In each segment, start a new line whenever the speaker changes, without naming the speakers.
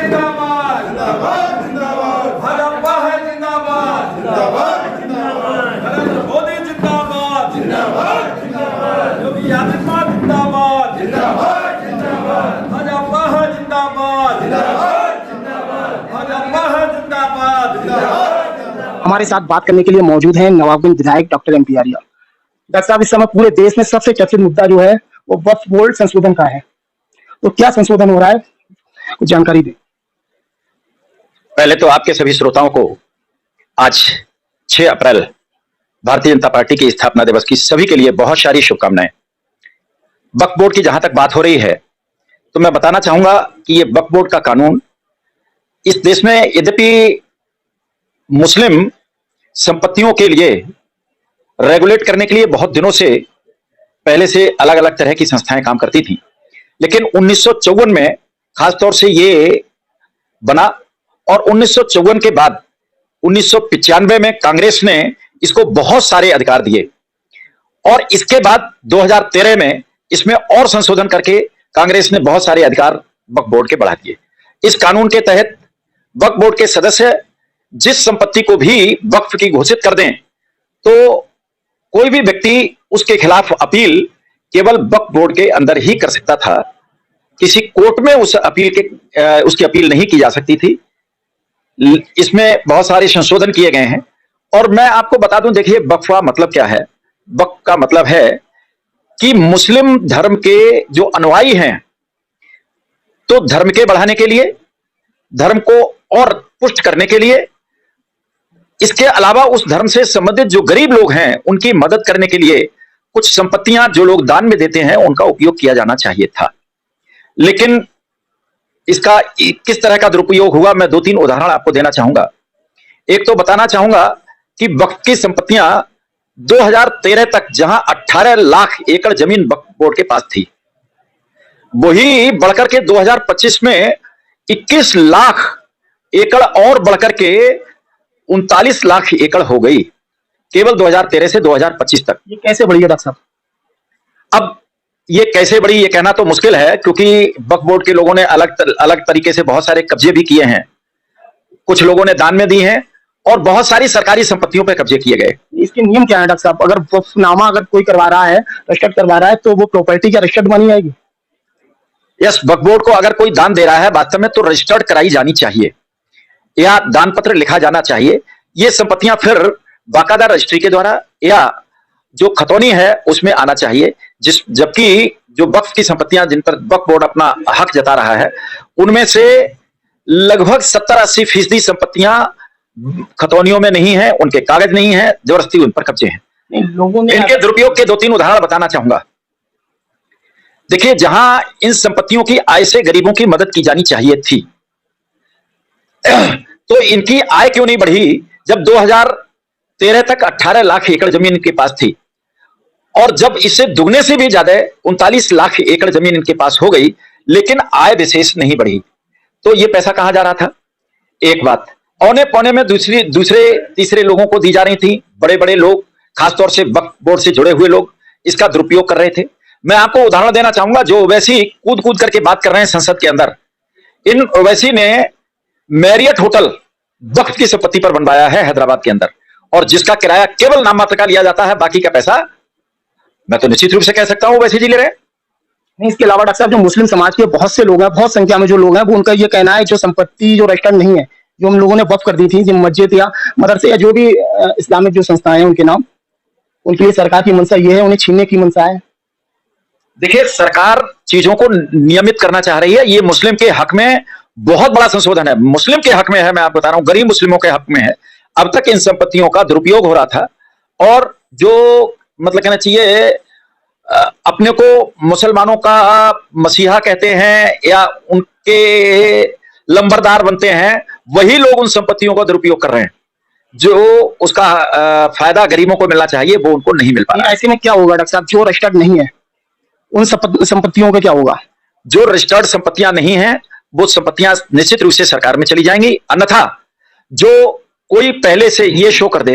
जिंदाबाद जिंदाबाद जिंदाबाद, भाजपा है जिंदाबाद जिंदाबाद जिंदाबाद, नरेंद्र मोदी जिंदाबाद जिंदाबाद जिंदाबाद, योगी आदित्यनाथ जिंदाबाद जिंदाबाद जिंदाबाद, भाजपा है जिंदाबाद जिंदाबाद जिंदाबाद, भाजपा है जिंदाबाद जिंदाबाद।
हमारे साथ बात करने के लिए मौजूद हैं नवाबगंज विधायक डॉक्टर एमपी आर्या। डॉक्टर साहब, इस समय पूरे देश में सबसे चर्चित मुद्दा जो है वो वक्फ बोर्ड संशोधन का है, तो क्या संशोधन हो रहा है, कुछ जानकारी दें।
पहले तो आपके सभी श्रोताओं को आज 6 अप्रैल भारतीय जनता पार्टी की स्थापना दिवस की सभी के लिए बहुत सारी शुभकामनाएं। वक्फ बोर्ड की जहां तक बात हो रही है तो मैं बताना चाहूंगा कि ये वक्फ बोर्ड का कानून इस देश में यद्यपि मुस्लिम संपत्तियों के लिए रेगुलेट करने के लिए बहुत दिनों से पहले से अलग अलग तरह की संस्थाएं काम करती थी, लेकिन 1954 में खासतौर से ये बना और 1954 के बाद 1995 में कांग्रेस ने इसको बहुत सारे अधिकार दिए और इसके बाद 2013 में इसमें और संशोधन करके कांग्रेस ने बहुत सारे अधिकार वक्फ बोर्ड के बढ़ा दिए। इस कानून के तहत वक्फ बोर्ड के सदस्य जिस संपत्ति को भी वक्फ की घोषित कर दें तो कोई भी व्यक्ति उसके खिलाफ अपील केवल वक्फ बोर्ड के अंदर ही कर सकता था, किसी कोर्ट में उसकी अपील नहीं की जा सकती थी। इसमें बहुत सारे संशोधन किए गए हैं और मैं आपको बता दूं, देखिए वक्फ का मतलब क्या है। वक्फ का मतलब है कि मुस्लिम धर्म के जो अनुयायी हैं तो धर्म के बढ़ाने के लिए, धर्म को और पुष्ट करने के लिए, इसके अलावा उस धर्म से संबंधित जो गरीब लोग हैं उनकी मदद करने के लिए कुछ संपत्तियां जो लोग दान में देते हैं उनका उपयोग किया जाना चाहिए था। लेकिन इसका किस तरह का दुरुपयोग हुआ, मैं 2-3 उदाहरण आपको देना चाहूंगा। एक तो बताना चाहूंगा कि वक्फ की संपत्तियां 2013 तक जहां 18 लाख एकड़ जमीन वक्फ बोर्ड के पास थी, वही बढ़कर के 2025 में 21 लाख एकड़ और बढ़कर के 39 लाख एकड़ हो गई, केवल 2013 से 2025 तक।
ये कैसे बढ़ी है डॉक्टर साहब?
अब ये कैसे बढ़ी ये कहना तो मुश्किल है, क्योंकि वक्फ बोर्ड के लोगों ने अलग अलग तरीके से बहुत सारे कब्जे भी किए हैं, कुछ लोगों ने दान में दी हैं और बहुत सारी सरकारी संपत्तियों पर कब्जे किए गए।
इसके नियम क्या है डॉक्टर साहब? अगर वक्फनामा अगर कोई करवा रहा है, रजिस्टर्ड करवा रहा है, तो वो प्रॉपर्टी क्या रजिस्टर्ड बनी जाएगी?
यस, वक्फ बोर्ड को अगर कोई दान दे रहा है वास्तव में तो रजिस्टर्ड कराई जानी चाहिए या दान पत्र लिखा जाना चाहिए। ये संपत्तियां फिर बाकायदा रजिस्ट्री के द्वारा या जो खतौनी है उसमें आना चाहिए, जबकि जो वक्फ की संपत्तियां जिन पर वक्फ बोर्ड अपना हक जता रहा है उनमें से लगभग 70-80% संपत्तियां खतौनियों में नहीं है, उनके कागज नहीं है, जबरदस्ती उन पर कब्जे हैं।
लोगों ने
इनके दुरुपयोग के 2-3 उदाहरण बताना चाहूंगा। देखिए, जहां इन संपत्तियों की आय से गरीबों की मदद की जानी चाहिए थी तो इनकी आय क्यों नहीं बढ़ी? जब 2013 तक 18 लाख एकड़ जमीन इनके पास थी और जब इससे दुगने से भी ज्यादा 39 लाख एकड़ जमीन इनके पास हो गई, लेकिन आय विशेष नहीं बढ़ी, तो ये पैसा कहां जा रहा था? एक बात। औने पौने में दूसरे तीसरे लोगों को दी जा रही थी। बड़े बड़े लोग, खासतौर से वक्फ बोर्ड से जुड़े हुए लोग इसका दुरुपयोग कर रहे थे। मैं आपको उदाहरण देना चाहूंगा, जो ओवैसी कूद कूद करके बात कर रहे हैं संसद के अंदर, इन ओवैसी ने मैरियट होटल वक्फ की संपत्ति पर बनवाया है हैदराबाद के अंदर, और जिसका किराया केवल नाम मात्र का लिया जाता है, बाकी का पैसा मैं तो निश्चित रूप से कह सकता हूं ओवैसी जी ले रहे हैं।
नहीं, इसके अलावा डॉक्टर साहब जो मुस्लिम समाज के बहुत से लोग हैं, बहुत संख्या में जो लोग हैं, वो उनका ये कहना है जो संपत्ति जो रजिस्टर्ड नहीं है, जो हम लोगों ने वक्फ कर दी थी, जो मस्जिद या मदरसे या जो भी इस्लामिक जो संस्थाएं हैं उनके नाम, उनके लिए सरकार की मंशा ये है, उन्हें छीनने की मंशा है।
देखिए, सरकार चीजों को नियमित करना चाह रही है। ये मुस्लिम के हक में बहुत बड़ा संशोधन है, मुस्लिम के हक में है, मैं आपको बता रहा हूं, गरीब मुस्लिमों के हक में है। अब तक इन संपत्तियों का दुरुपयोग हो रहा था और जो मतलब कहना चाहिए अपने को मुसलमानों का मसीहा कहते हैं या उनके लंबरदार बनते हैं, वही लोग उन संपत्तियों का दुरुपयोग कर रहे हैं। जो उसका फायदा गरीबों को मिलना चाहिए वो उनको नहीं मिल पा रहा है।
ऐसे में क्या होगा डॉक्टर साहब, जो रजिस्टर्ड नहीं है उन संपत्तियों का क्या होगा?
जो रजिस्टर्ड संपत्तियां नहीं हैं वो संपत्तियां निश्चित रूप से सरकार में चली जाएंगी। अन्यथा जो कोई पहले से ये शो कर दे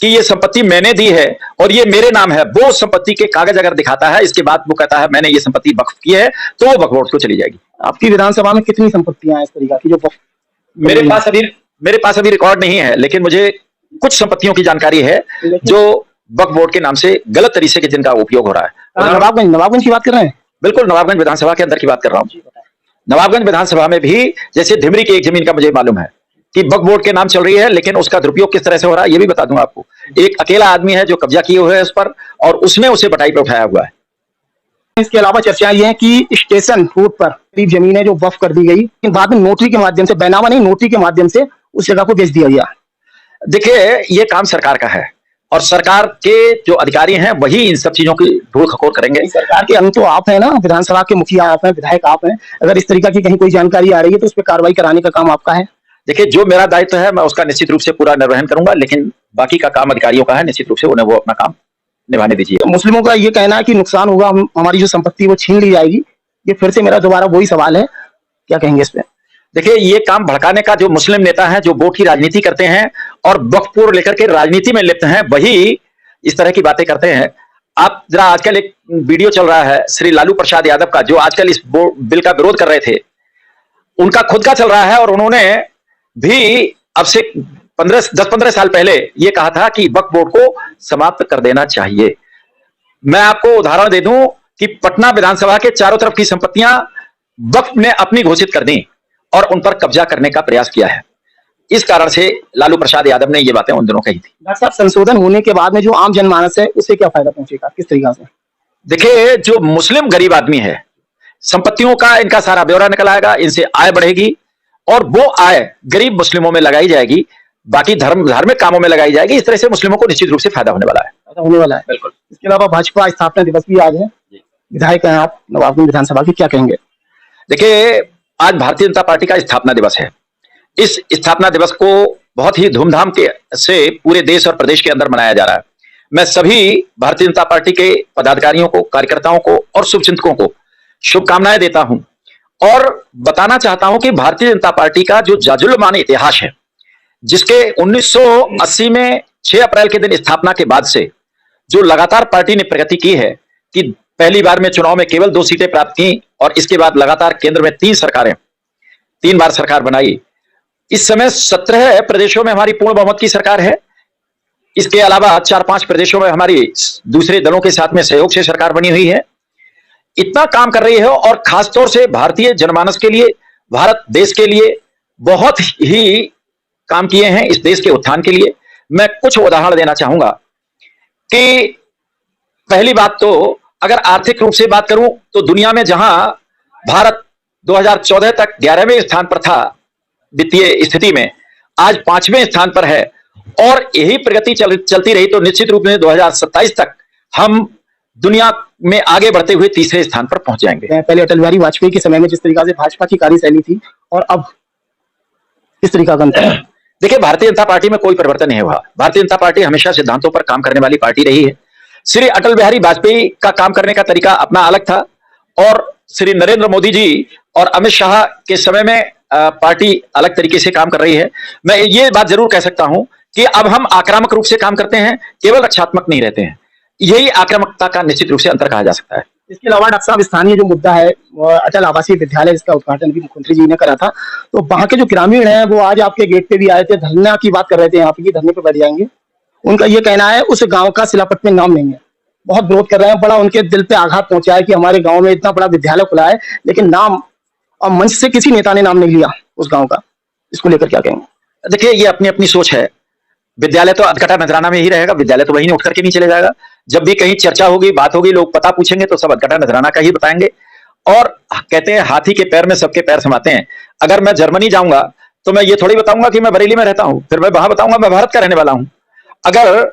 कि ये संपत्ति मैंने दी है और ये मेरे नाम है, वो संपत्ति के कागज अगर दिखाता है, इसके बाद वो कहता है मैंने ये संपत्ति वक्फ की है, तो वो वक्फ बोर्ड को चली जाएगी।
आपकी विधानसभा में कितनी संपत्तियां हैं इस तरीका की जो वक्फ?
मेरे पास अभी रिकॉर्ड नहीं है, लेकिन मुझे कुछ संपत्तियों की जानकारी है जो वक्फ बोर्ड के नाम से गलत तरीके के जिनका उपयोग हो रहा है।
नवाबगंज की बात कर रहे हैं?
बिल्कुल, नवाबगंज विधानसभा के अंदर की बात कर रहा हूँ। नवाबगंज विधानसभा में भी जैसे धिमरी की एक जमीन का मुझे मालूम है कि वक्फ बोर्ड के नाम चल रही है, लेकिन उसका दुरुपयोग किस तरह से हो रहा है ये भी बता दूंगा आपको। एक अकेला आदमी है जो कब्जा किए हुए है उस पर, और उसने उसे बटाई पर उठाया हुआ है।
इसके अलावा चर्चा ये है कि स्टेशन रोड पर करीब जमीन है जो वक्फ कर दी गई, लेकिन बाद में नोटरी के माध्यम से, बैनामा नहीं नोटरी के माध्यम से उस जगह को बेच दिया गया।
देखिए, ये काम सरकार का है और सरकार के जो अधिकारी हैं वही इन सब चीजों की ढूंढ खकोर करेंगे।
सरकार के अंग तो आप है ना, विधानसभा के मुखिया आप हैं, विधायक आप हैं। अगर इस तरीका की कहीं कोई जानकारी आ रही है तो उस पर कार्रवाई कराने का काम आपका है।
देखिए, जो मेरा दायित्व है मैं उसका निश्चित रूप से पूरा निर्वहन करूंगा, लेकिन बाकी का काम अधिकारियों का है, निश्चित रूप से उन्हें वो अपना काम निभाने दीजिए।
तो मुस्लिमों का ये कहना है कि नुकसान होगा, हमारी जो संपत्ति वो छीन ली जाएगी। ये फिर से मेरा दोबारा वही सवाल है, क्या कहेंगे इस पे?
देखिए, ये काम भड़काने का जो मुस्लिम नेता है जो वोट की राजनीति करते हैं और वक्फ बोर्ड लेकर के राजनीति में लिप्त हैं, वही इस तरह की बातें करते हैं। आप जरा, आजकल एक वीडियो चल रहा है श्री लालू प्रसाद यादव का, जो आजकल इस बिल का विरोध कर रहे थे, उनका खुद का चल रहा है और उन्होंने भी अब से 10-15 साल पहले ये कहा था कि वक्फ बोर्ड को समाप्त कर देना चाहिए। मैं आपको उदाहरण दे दूं कि पटना विधानसभा के चारों तरफ की संपत्तियां वक्फ ने अपनी घोषित कर दी और उन पर कब्जा करने का प्रयास किया है। इस कारण से लालू प्रसाद यादव ने ये बातें उन दिनों कही थी।
डॉक्टर साहब, संशोधन होने के बाद में जो आम जनमानस है उसे क्या फायदा पहुंचेगा, किस तरीका से?
देखिए, जो मुस्लिम गरीब आदमी है, संपत्तियों का इनका सारा ब्यौरा निकल आएगा, इनसे आय बढ़ेगी और वो आय गरीब मुस्लिमों में लगाई जाएगी, बाकी धार्मिक कामों में लगाई जाएगी। इस तरह से मुस्लिमों को निश्चित रूप से फायदा होने वाला है।
बिल्कुल। इसके अलावा भाजपा स्थापना दिवस भी आज है, विधायक हैं आप नवाबगंज विधानसभा की, क्या कहेंगे?
देखिए, आज भारतीय जनता पार्टी का स्थापना दिवस है। इस स्थापना दिवस को बहुत ही धूमधाम के से पूरे देश और प्रदेश के अंदर मनाया जा रहा है। मैं सभी भारतीय जनता पार्टी के पदाधिकारियों को, कार्यकर्ताओं को और शुभचिंतकों को शुभकामनाएं देता हूं और बताना चाहता हूं कि भारतीय जनता पार्टी का जो जाजुलमान इतिहास है, जिसके 1980 में 6 अप्रैल के दिन स्थापना के बाद से जो लगातार पार्टी ने प्रगति की है कि पहली बार में चुनाव में केवल 2 सीटें प्राप्त की और इसके बाद लगातार केंद्र में 3 बार सरकार बनाई। इस समय 17 प्रदेशों में हमारी पूर्ण बहुमत की सरकार है। इसके अलावा 4-5 प्रदेशों में हमारी दूसरे दलों के साथ में सहयोग से सरकार बनी हुई है। इतना काम कर रही है और खासतौर से भारतीय जनमानस के लिए, भारत देश के लिए बहुत ही काम किए हैं, इस देश के उत्थान के लिए। मैं कुछ उदाहरण देना चाहूंगा कि पहली बात तो अगर आर्थिक रूप से बात करूं तो दुनिया में जहां भारत 2014 तक 11वें स्थान पर था वित्तीय स्थिति में, आज 5वें स्थान पर है और यही प्रगति चलती रही तो निश्चित रूप में 2027 तक हम दुनिया में आगे बढ़ते हुए 3रे स्थान पर पहुंच जाएंगे।
पहले अटल बिहारी वाजपेयी के समय में जिस तरीका से भाजपा की कार्यशैली थी और अब किस तरीका का अंतर है?
देखिए, भारतीय जनता पार्टी में कोई परिवर्तन नहीं हुआ। भारतीय जनता पार्टी हमेशा सिद्धांतों पर काम करने वाली पार्टी रही है। श्री अटल बिहारी वाजपेयी का काम करने का तरीका अपना अलग था और श्री नरेंद्र मोदी जी और अमित शाह के समय में पार्टी अलग तरीके से काम कर रही है। मैं ये बात जरूर कह सकता हूं कि अब हम आक्रामक रूप से काम करते हैं, केवल रक्षात्मक नहीं रहते हैं। यही आक्रामकता का निश्चित रूप से अंतर कहा जा सकता है।
इसके अलावा डॉक्टर साहब, स्थानीय जो मुद्दा है अटल आवासीय विद्यालय, जिसका उद्घाटन भी मुख्यमंत्री जी ने करा था, तो वहां के जो ग्रामीण हैं वो आज आपके गेट पे भी आए थे, धरना की बात कर रहे थे, यहाँ पे धरने पे बैठ जाएंगे। उनका ये कहना है उस गांव का शिलापट में नाम नहीं है, बहुत विरोध कर रहे हैं। बड़ा उनके दिल पे आघात पहुंचा है कि हमारे गाँव में इतना बड़ा विद्यालय खुला है लेकिन नाम और मंच से किसी नेता ने नाम नहीं लिया उस गाँव का। इसको लेकर क्या कहेंगे?
देखिए, ये अपनी अपनी सोच है। विद्यालय तो अधकटा नजराना में ही रहेगा, विद्यालय तो वहीं उठ करके नहीं चले जाएगा। जब भी कहीं चर्चा होगी, बात होगी, लोग पता पूछेंगे तो सब अधकटा नजराना का ही बताएंगे। और कहते हैं हाथी के पैर में सबके पैर समाते हैं। अगर मैं जर्मनी जाऊंगा तो मैं ये थोड़ी बताऊंगा कि मैं बरेली में रहता हूं, फिर मैं वहां बताऊंगा मैं भारत का रहने वाला हूं। अगर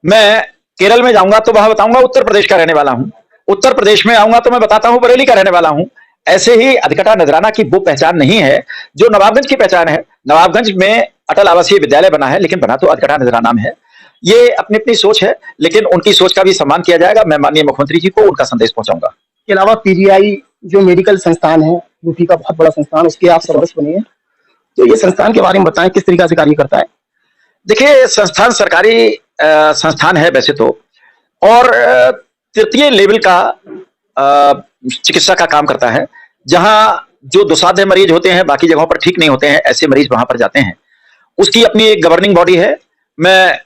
मैं केरल में जाऊंगा तो वहां बताऊंगा उत्तर प्रदेश का रहने वाला हूं। उत्तर प्रदेश में आऊंगा तो मैं बताता हूं बरेली का रहने वाला हूं। ऐसे ही अधकटा नजराना की वो पहचान नहीं है जो नवाबगंज की पहचान है। नवाबगंज में अटल आवासीय विद्यालय बना है लेकिन बना तो अधकटा नजराना में है। ये अपनी अपनी सोच है, लेकिन उनकी सोच का भी सम्मान किया जाएगा। मैं माननीय मुख्यमंत्री जी को उनका संदेश पहुंचाऊंगा।
इसके अलावा पीजीआई जो मेडिकल संस्थान है, यूपी का बहुत बड़ा संस्थान, उसके आप सदस्य बने हैं, तो ये संस्थान के बारे में बताएं, किस तरीके से कार्य करता है?
देखिए, संस्थान सरकारी संस्थान है वैसे तो, और तृतीय लेवल का चिकित्सा का काम करता है, जहां जो दुसाध्य मरीज होते हैं, बाकी जगहों पर ठीक नहीं होते हैं, ऐसे मरीज वहां पर जाते हैं। उसकी अपनी एक गवर्निंग बॉडी है। मैं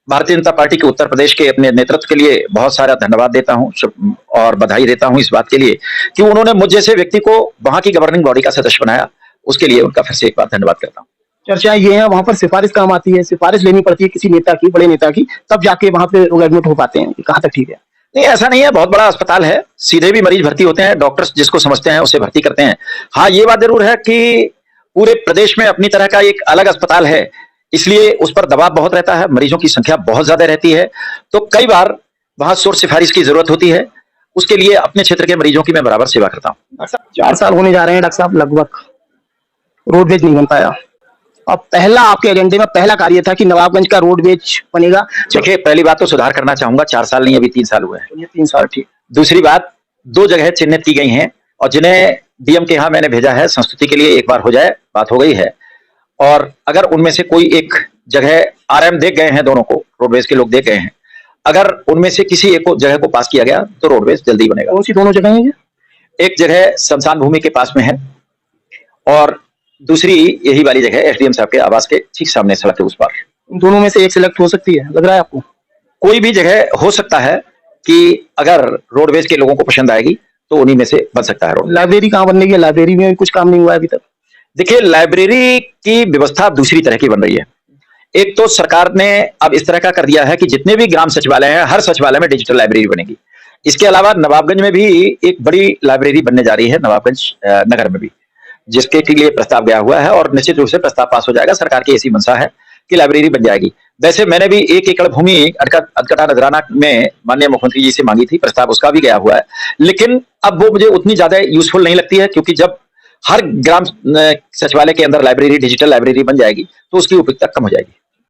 भारतीय जनता पार्टी के उत्तर प्रदेश के अपने नेतृत्व के लिए बहुत सारा धन्यवाद देता हूं और बधाई देता हूं इस बात के लिए कि उन्होंने मुझ जैसे व्यक्ति को वहां की गवर्निंग बॉडी का सदस्य बनाया। उसके लिए उनका फिर से एक बार धन्यवाद करता हूं।
चर्चा ये है, वहां पर सिफारिश काम आती है, सिफारिश लेनी पड़ती है किसी नेता की, बड़े नेता की, तब जाके वहां पे लोग एडमिट हो पाते हैं। कहाँ तक ठीक है?
नहीं, ऐसा नहीं है। बहुत बड़ा अस्पताल है, सीधे भी मरीज भर्ती होते हैं, डॉक्टर्स जिसको समझते हैं उसे भर्ती करते हैं। हाँ, ये बात जरूर है कि पूरे प्रदेश में अपनी तरह का एक अलग अस्पताल है, इसलिए उस पर दबाव बहुत रहता है, मरीजों की संख्या बहुत ज्यादा रहती है, तो कई बार वहां सोर्स सिफारिश की जरूरत होती है। उसके लिए अपने क्षेत्र के मरीजों की मैं बराबर सेवा करता हूँ।
4 साल होने जा रहे हैं डॉक्टर साहब, लगभग रोडवेज नहीं बन पाया। अब पहला आपके एजेंडे में पहला कार्य था कि नवाबगंज का रोडवेज बनेगा।
देखिए, पहली बात तो सुधार करना चाहूंगा, 4 साल नहीं, अभी 3 साल हुए हैं।
3 साल, ठीक।
दूसरी बात, 2 जगह चिन्हित की गई हैं और जिन्हें डीएम के यहाँ मैंने भेजा है संस्तुति के लिए, एक बार हो जाए, बात हो गई है। और अगर उनमें से कोई एक जगह आरएम देख गए हैं, दोनों को रोडवेज के लोग देख गए हैं, अगर उनमें से किसी एक जगह को पास किया गया तो रोडवेज जल्दी बनेगा।
कौन सी दोनों जगह हैं?
एक जगह शमशान भूमि के पास में है और दूसरी यही वाली जगह एसडीएम साहब के आवास के ठीक सामने, सड़क के उस पार।
दोनों में से एक सिलेक्ट हो सकती है, लग रहा है आपको?
कोई भी जगह हो सकता है कि अगर रोडवेज के लोगों को पसंद आएगी तो उन्हीं में से बन सकता है।
लाइब्रेरी कहाँ बनने की है? लाइब्रेरी में कुछ काम नहीं हुआ है अभी तक।
देखिए, लाइब्रेरी की व्यवस्था दूसरी तरह की बन रही है। एक तो सरकार ने अब इस तरह का कर दिया है कि जितने भी ग्राम सचिवालय हैं, हर सचिवालय में डिजिटल लाइब्रेरी बनेगी। इसके अलावा नवाबगंज में भी एक बड़ी लाइब्रेरी बनने जा रही है, नवाबगंज नगर में भी, जिसके लिए प्रस्ताव गया हुआ है और निश्चित रूप से प्रस्ताव पास हो जाएगा। सरकार की ऐसी मंशा है कि लाइब्रेरी बन जाएगी। वैसे मैंने भी 1 एकड़ भूमि अटकटा नजराना में माननीय मुख्यमंत्री जी से मांगी थी, प्रस्ताव उसका भी गया हुआ है, लेकिन अब वो मुझे उतनी ज्यादा यूजफुल नहीं लगती है, क्योंकि जब हर ग्राम सचिवालय के अंदर लाइब्रेरी, डिजिटल लाइब्रेरी बन जाएगी तो उसकी उपयोगिता कम हो जाएगी।